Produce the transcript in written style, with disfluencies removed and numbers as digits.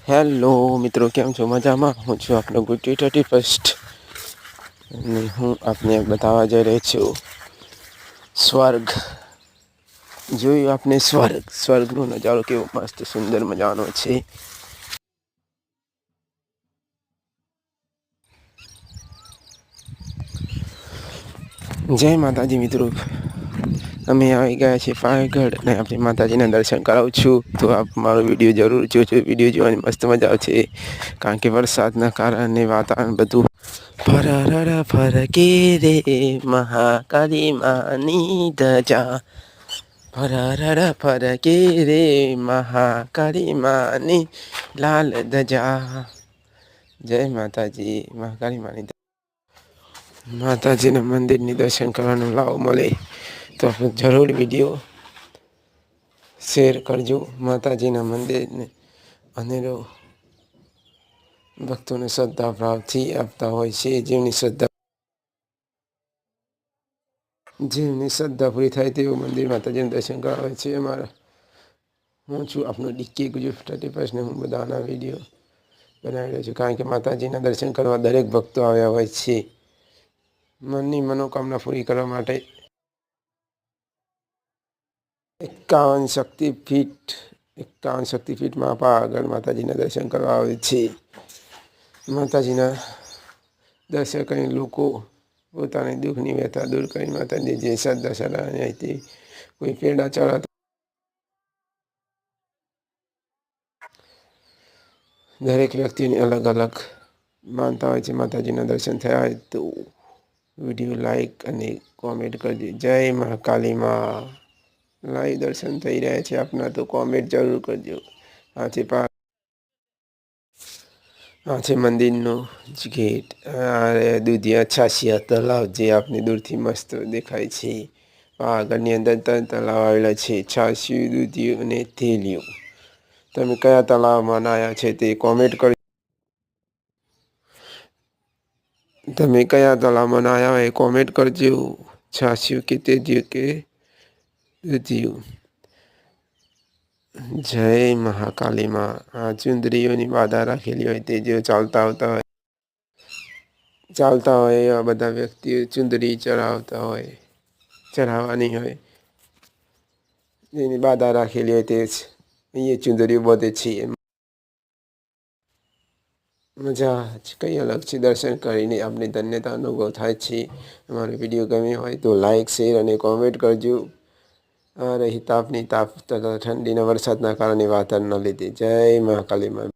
Hello મિત્રો, કેમ છો? મજામાં? હું છું આપનો ગુટી 31st અને હું આપને બતાવવા જઈ રહ્યો છું સ્વર્ગ. જોયું આપને સ્વર્ગનો નજારો કેવો મસ્ત સુંદર મજાનો છે. જય માતાજી મિત્રો, અમે આવી ગયા છીએ પાવાગઢ અને આપણી માતાજીના દર્શન કરાવું છું. તો આપ મારો વિડીયો જરૂર જોજો. વિડીયો જોવાની મસ્ત મજા આવશે, કારણ કે વરસાદના કારણે વાતાવરણ બધું ફરકે રે મહાકાળી માની ધજા, ફરકે રે મહાકાળી માની લાલ ધજા. જય માતાજી. મહાકાળી માની માતાજીના મંદિરની દર્શન કરવાનો લાવો મળે તો જરૂર વિડીયો શેર કરજો. માતાજીના મંદિરને અનેરો ભક્તોને શ્રદ્ધા ભાવથી આપતા હોય છે. જેમની શ્રદ્ધા પૂરી થાય તેવું મંદિર માતાજીના દર્શન કરાવે છે. હું છું આપનો ડીકે ગુજુ 31 ને હું બધાના વિડીયો બનાવી રહ્યો છું, કારણ કે માતાજીના દર્શન કરવા દરેક ભક્તો આવ્યા હોય છે. મનની મનોકામના પૂરી કરવા માટે 51 શક્તિપીઠમાં પાવાગઢ માતાજીના દર્શન કરવા આવે છે. માતાજીના દર્શન કરીને લોકો પોતાની દુઃખની વ્યથા દૂર કરી માતાજી જે શ્રદ્ધા સલાહની હતી, કોઈ પેડા ચડાવતા, દરેક વ્યક્તિની અલગ અલગ માનતા હોય છે. માતાજીના દર્શન થયા હોય તો વિડીયો લાઈક અને કોમેન્ટ કરજો. જય મહાકાળી માં. લાઈવ દર્શન થઈ રહ્યા છે આપના, તો કોમેન્ટ જરૂર કરજો. આ છે મંદિરનો જ ગેટ. દૂધિયા છાશિયા તલાવ જે આપને દૂરથી મસ્ત દેખાય છે. પાવાગઢની અંદર 3 તલાવ આવેલા છે: છાશિયું, દૂધિયું અને થેલિયું. તમે કયા તલાવમાં નાહ્યા છે તે કોમેન્ટ કરજો. તમે કયા તલાવમાં નાહ્યા હોય એ કોમેન્ટ કરજો. છાશિયું કે તેલિયું કે દૂધિયું. જય મહાકાળી માં. આ ચુંદડીઓની બાધા રાખેલી હોય તે જો ચાલતા હોય એવા બધા વ્યક્તિઓ ચુંદડી ચઢાવવાની હોય, જેની બાધા રાખેલી હોય તે અહીંયા ચુંદડીઓ બધે છે. મજા જ કંઈ અલગ છે. દર્શન કરીને આપણે ધન્યતા અનુભવ થાય છે. અમારો વિડીયો ગમ્યો હોય તો લાઈક, શેર અને કોમેન્ટ કરજો. આ રહી તાપની તાપ તથા ઠંડીના વરસાદના કારણે વાતાવરણના લીધે. જય મહાકાળી માં.